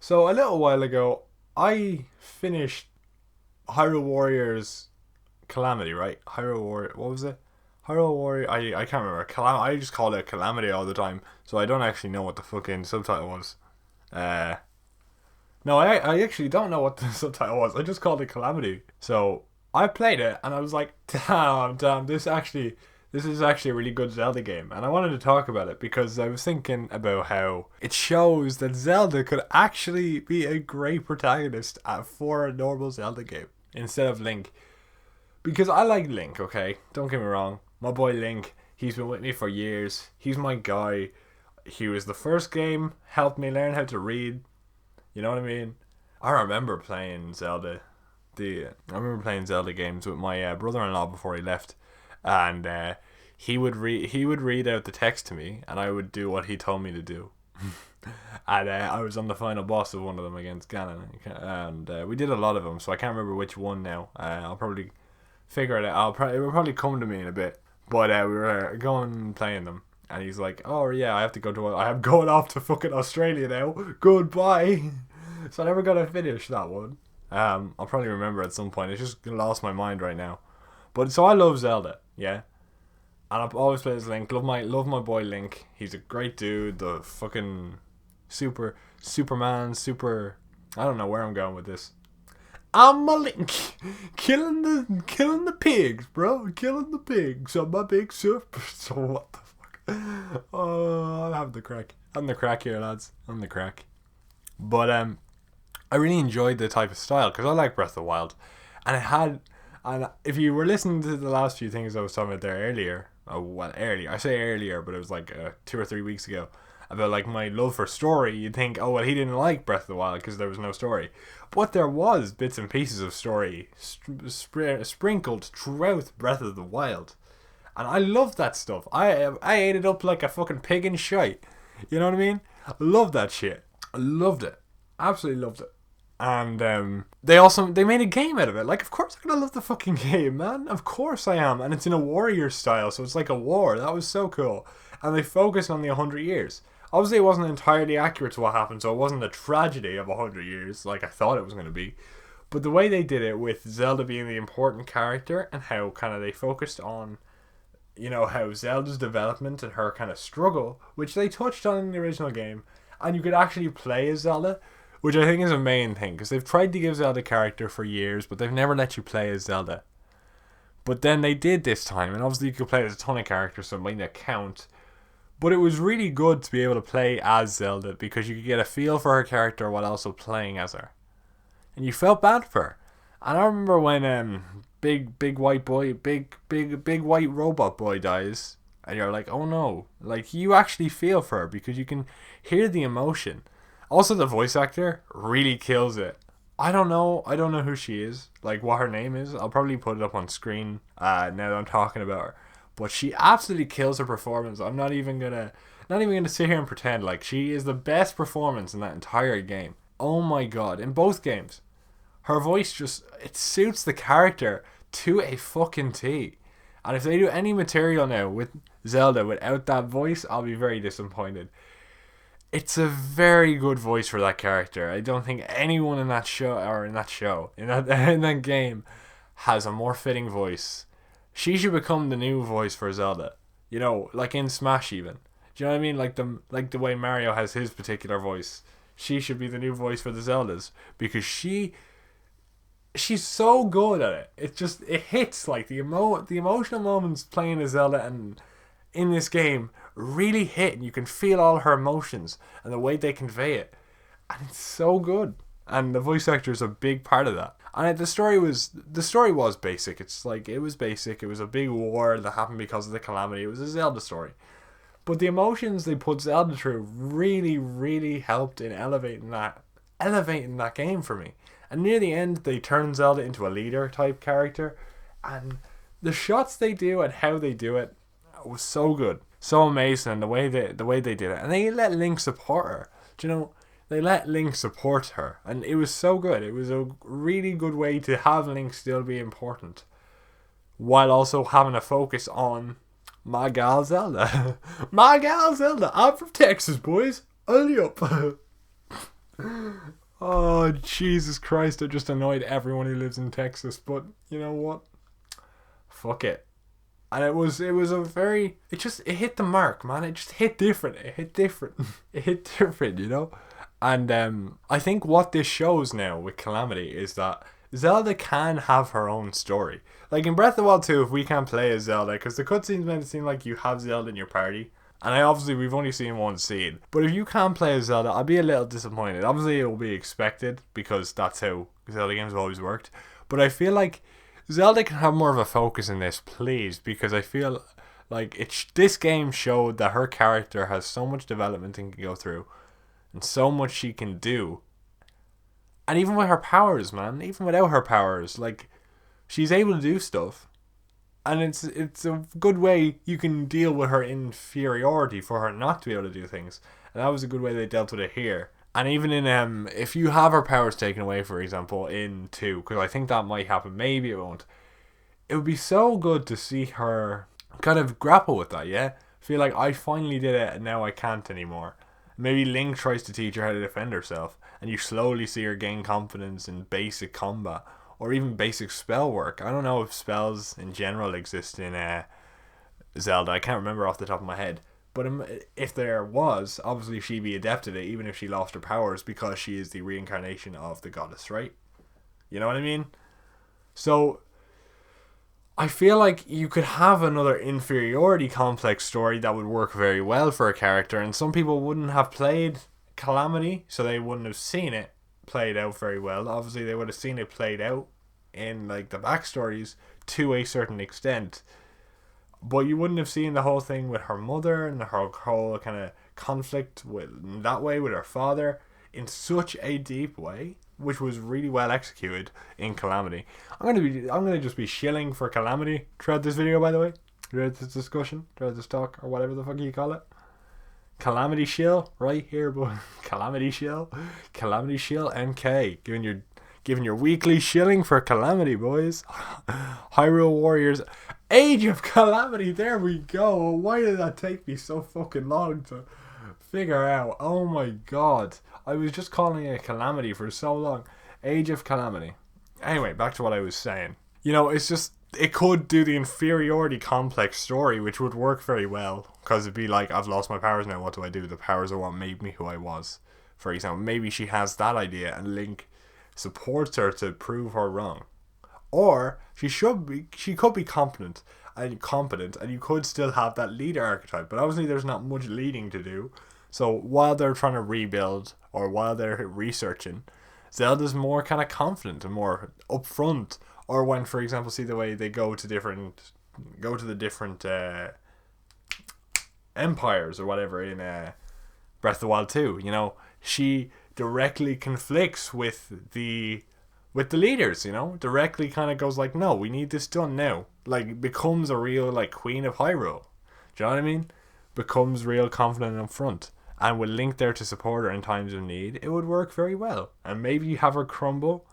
So a little while ago, I finished Hyrule Warriors Calamity, right? Hyrule Warrior, what was it? Hyrule Warrior, I can't remember. I just call it Calamity all the time, so I don't actually know what the fucking subtitle was. Uh, no, I actually don't know what the subtitle was. I just called it Calamity. So I played it, and I was like, damn, this is actually a really good Zelda game. And I wanted to talk about it because I was thinking about how it shows that Zelda could actually be a great protagonist for a normal Zelda game instead of Link. Because I like Link, okay? Don't get me wrong. My boy Link, he's been with me for years. He's my guy. He was the first game, helped me learn how to read. You know what I mean? I remember playing Zelda. I remember playing Zelda games with my brother-in-law before he left, and he would read out the text to me, and I would do what he told me to do. And I was on the final boss of one of them against Ganon, and we did a lot of them, so I can't remember which one now. I'll probably figure it out. It will probably come to me in a bit. But we were going and playing them, and he's like, "Oh yeah, I am going off to fucking Australia now. Goodbye." So I never got to finish that one. I'll probably remember at some point. It's just lost my mind right now. But so I love Zelda, yeah, and I've always played as Link. Love my boy Link. He's a great dude. The fucking Superman. I don't know where I'm going with this. I'm a Link, killing the pigs, bro. Killing the pigs on my big surf. So what the fuck? Oh, I'm having the crack. I'm the crack here, lads. I'm the crack. But I really enjoyed the type of style because I like Breath of the Wild, and if you were listening to the last few things I was talking about there earlier, earlier, I say earlier, but it was like 2 or 3 weeks ago, about like my love for story, you'd think, oh well, he didn't like Breath of the Wild because there was no story, but there was bits and pieces of story sprinkled throughout Breath of the Wild, and I loved that stuff. I ate it up like a fucking pig in shite. You know what I mean? I loved that shit. I loved it. Absolutely loved it. And they made a game out of it. Like, of course I'm gonna love the fucking game, man. Of course I am. And it's in a warrior style, so it's like a war. That was so cool. And they focused on the 100 years. Obviously, it wasn't entirely accurate to what happened, so it wasn't a tragedy of 100 years like I thought it was going to be. But the way they did it, with Zelda being the important character, and how kind of they focused on, how Zelda's development and her kind of struggle, which they touched on in the original game, and you could actually play as Zelda, which I think is a main thing, because they've tried to give Zelda character for years, but they've never let you play as Zelda. But then they did this time, and obviously you could play as a ton of characters, so it might not count. But it was really good to be able to play as Zelda, because you could get a feel for her character while also playing as her. And you felt bad for her. And I remember when big white robot boy dies, and you're like, oh no. Like, you actually feel for her, because you can hear the emotion. Also, the voice actor really kills it. I don't know who she is, like what her name is. I'll probably put it up on screen now that I'm talking about her. But she absolutely kills her performance. I'm not even gonna sit here and pretend. Like, she is the best performance in that entire game. Oh my god, in both games. Her voice it suits the character to a fucking T. And if they do any material now with Zelda without that voice, I'll be very disappointed. It's a very good voice for that character. I don't think anyone in that game has a more fitting voice. She should become the new voice for Zelda. Like in Smash even. Do you know what I mean? Like the way Mario has his particular voice. She should be the new voice for the Zeldas, because she's so good at it. It hits, like the emotional moments playing as Zelda and in this game really hit, and you can feel all her emotions and the way they convey it, and it's so good. And the voice actor is a big part of that. And the story was basic. It was basic. It was a big war that happened because of the Calamity. It was a Zelda story. But the emotions they put Zelda through really, really helped in elevating that game for me. And near the end, they turned Zelda into a leader type character, and the shots they do and how they do it was so good, so amazing. And the way they did it, and they let Link support her. Do you know? They let Link support her, and it was so good. It was a really good way to have Link still be important, while also having a focus on my gal Zelda. My gal Zelda. I'm from Texas, boys. Only up. Oh, Jesus Christ, I just annoyed everyone who lives in Texas, but you know what? Fuck it. And it was a very, it hit the mark, man. It just hit different. It hit different. It hit different, you know? And I think what this shows now with Calamity is that Zelda can have her own story. Like in Breath of the Wild 2, if we can't play as Zelda, because the cutscenes made it seem like you have Zelda in your party, and we've only seen one scene. But if you can't play as Zelda, I'd be a little disappointed. Obviously, it will be expected because that's how Zelda games have always worked. But I feel like Zelda can have more of a focus in this, please, because I feel like this game showed that her character has so much development and can go through, and so much she can do. And even with her powers, man, even without her powers, like she's able to do stuff. And it's a good way you can deal with her inferiority for her not to be able to do things. And that was a good way they dealt with it here. And even in if you have her powers taken away, for example, in 2, because I think that might happen, maybe it won't. It would be so good to see her kind of grapple with that, yeah? Feel like I finally did it and now I can't anymore. Maybe Link tries to teach her how to defend herself, and you slowly see her gain confidence in basic combat. Or even basic spell work. I don't know if spells in general exist in Zelda. I can't remember off the top of my head. But if there was, obviously she'd be adept at it, even if she lost her powers, because she is the reincarnation of the goddess, right? You know what I mean? So, I feel like you could have another inferiority complex story that would work very well for a character, and some people wouldn't have played Calamity, so they wouldn't have seen it played out very well. Obviously they would have seen it played out in like the backstories to a certain extent, but you wouldn't have seen the whole thing with her mother and her whole kind of conflict with that way with her father in such a deep way, which was really well executed in Calamity. I'm gonna just be shilling for Calamity throughout this video, by the way, throughout this discussion, throughout this talk, or whatever the fuck you call it. Calamity Shill right here, boy. Calamity Shill MK, giving your weekly shilling for Calamity, boys. Hyrule Warriors, Age of Calamity. There we go. Why did that take me so fucking long to figure out? Oh my god, I was just calling it Calamity for so long. Age of Calamity. Anyway, back to what I was saying. You know, it's just, it could do the inferiority complex story, which would work very well, because it'd be like, I've lost my powers now, what do I do? The powers are what made me who I was. For example, maybe she has that idea and Link supports her to prove her wrong. Or she could be competent, and you could still have that leader archetype, but obviously there's not much leading to do. So while they're trying to rebuild, or while they're researching, Zelda's more kind of confident and more upfront. Or when, for example, see the way they go to the different empires or whatever in Breath of the Wild 2. You know, she directly conflicts with the leaders. You know, directly kind of goes like, no, we need this done now. Like, becomes a real like Queen of Hyrule. Do you know what I mean? Becomes real confident and upfront. And with Link there to support her in times of need, it would work very well. And maybe you have her crumble.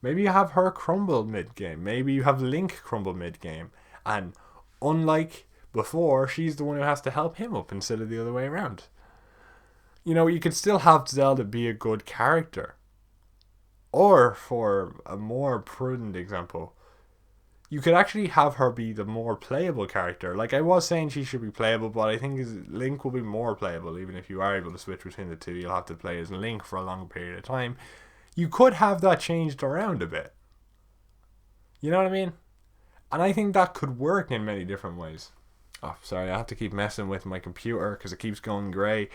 Maybe you have her crumble mid-game. Maybe you have Link crumble mid-game. And unlike before, she's the one who has to help him up instead of the other way around. You know, you could still have Zelda be a good character. Or, for a more prudent example, you could actually have her be the more playable character. Like, I was saying she should be playable, but I think Link will be more playable. Even if you are able to switch between the two, you'll have to play as Link for a long period of time. You could have that changed around a bit. You know what I mean? And I think that could work in many different ways. Oh, sorry, I have to keep messing with my computer because it keeps going grey.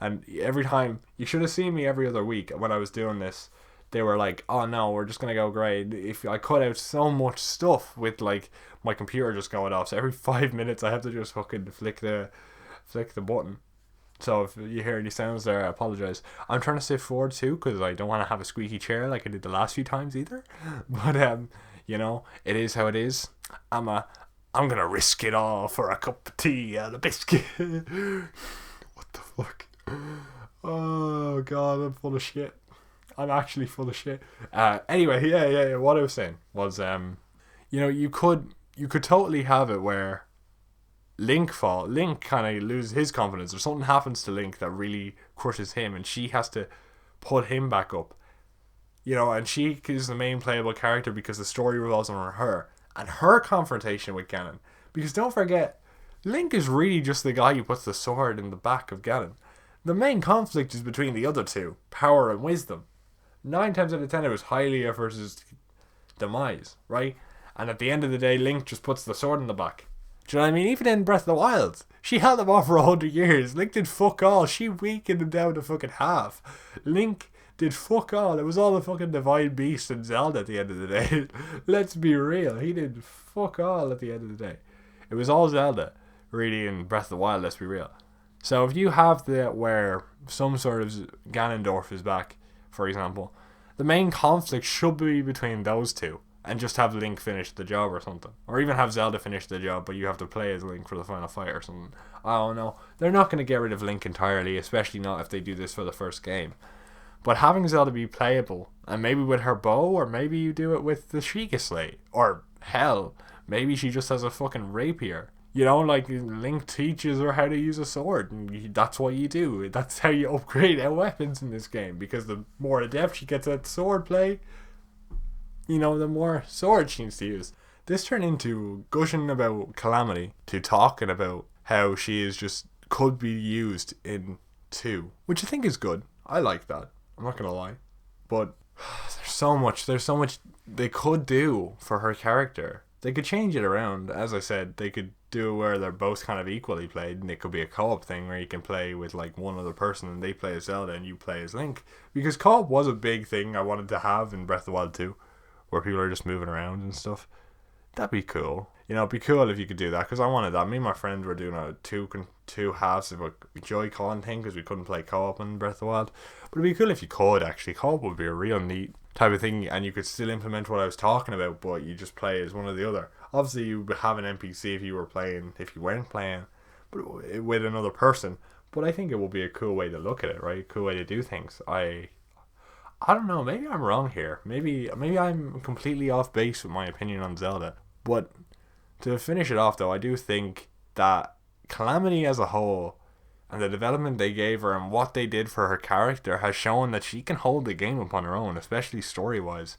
And every time, you should have seen me every other week when I was doing this. They were like, oh no, we're just going to go grey. If I cut out so much stuff with like my computer just going off. So every 5 minutes I have to just fucking flick the button. So if you hear any sounds there, I apologize. I'm trying to sit forward too because I don't want to have a squeaky chair like I did the last few times either. But you know, it is how it is. I'm gonna risk it all for a cup of tea and a biscuit. What the fuck? Oh god, I'm full of shit. I'm actually full of shit. Anyway, yeah. What I was saying was, you know, you could totally have it where Link kind of loses his confidence, or something happens to Link that really crushes him, and she has to put him back up. You know, and she is the main playable character because the story revolves around her and her confrontation with Ganon. Because don't forget, Link is really just the guy who puts the sword in the back of Ganon. The main conflict is between the other two, power and wisdom. 9 times out of 10 it was Hylia versus Demise, right? And at the end of the day, Link just puts the sword in the back. Do you know what I mean? Even in Breath of the Wild, she held him off for 100 years. Link did fuck all. She weakened him down to fucking half. Link did fuck all. It was all the fucking Divine Beast and Zelda at the end of the day. Let's be real. He did fuck all at the end of the day. It was all Zelda, really, in Breath of the Wild, let's be real. So if you have that where some sort of Ganondorf is back, for example, the main conflict should be between those two. And just have Link finish the job or something. Or even have Zelda finish the job, but you have to play as Link for the final fight or something. I don't know. They're not going to get rid of Link entirely, especially not if they do this for the first game. But having Zelda be playable, and maybe with her bow, or maybe you do it with the Sheikah Slate. Or, hell, maybe she just has a fucking rapier. You know, like Link teaches her how to use a sword, and that's what you do. That's how you upgrade our weapons in this game, because the more adept she gets at sword play, you know, the more sword she needs to use. This turned into gushing about Calamity to talking about how she is just could be used in 2, which I think is good. I like that. I'm not gonna lie, but there's so much they could do for her character. They could change it around. As I said, they could do it where they're both kind of equally played, and it could be a co-op thing where you can play with like one other person and they play as Zelda and you play as Link. Because co-op was a big thing I wanted to have in Breath of the Wild 2. Where people are just moving around and stuff. That'd be cool. You know, it'd be cool if you could do that, because I wanted that. Me and my friend were doing a two halves of a Joy-Con thing because we couldn't play co-op in Breath of the Wild. But it'd be cool if you could, actually. Co-op would be a real neat type of thing, and you could still implement what I was talking about, but you just play as one or the other. Obviously, you would have an NPC if you weren't playing, but with another person. But I think it would be a cool way to look at it, right? A cool way to do things. I don't know, maybe I'm wrong here. Maybe I'm completely off base with my opinion on Zelda. But to finish it off though, I do think that Calamity as a whole and the development they gave her and what they did for her character has shown that she can hold the game up on her own, especially story-wise.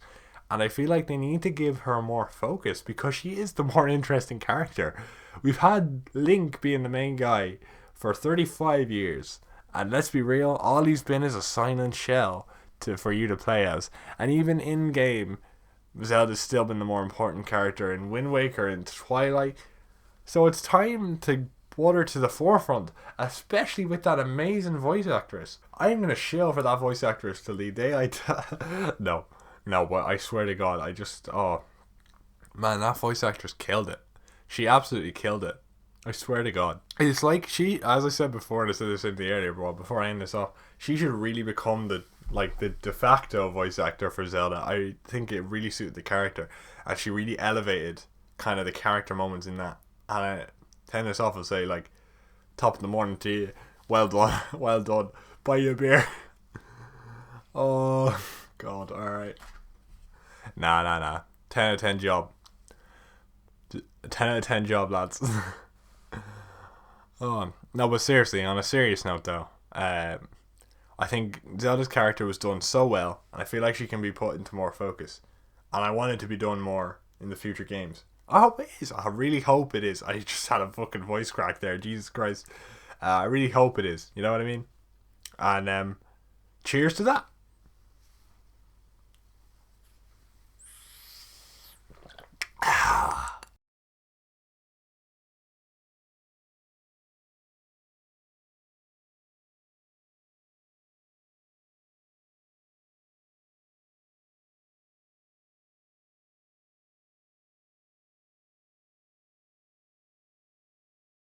And I feel like they need to give her more focus because she is the more interesting character. We've had Link being the main guy for 35 years. And let's be real, all he's been is a silent shell for you to play as. And even in game, Zelda's still been the more important character in Wind Waker and Twilight. So it's time to put her to the forefront, especially with that amazing voice actress. I'm gonna shill for that voice actress till the day no, but I swear to God, man, that voice actress killed it. She absolutely killed it. I swear to God. It's like she, as I said before, and I said this in the earlier, but before I end this off, she should really become the de facto voice actor for Zelda. I think it really suited the character, and she really elevated kind of the character moments in that. And I end this off and say, like, top of the morning to you. Well done, well done. Buy you a beer. Oh God, alright. Nah. 10 out of 10 job. 10 out of 10 job, lads. Oh no, but seriously, on a serious note though, I think Zelda's character was done so well, and I feel like she can be put into more focus. And I want it to be done more in the future games. I hope it is. I really hope it is. I just had a fucking voice crack there. Jesus Christ. I really hope it is. You know what I mean? And cheers to that.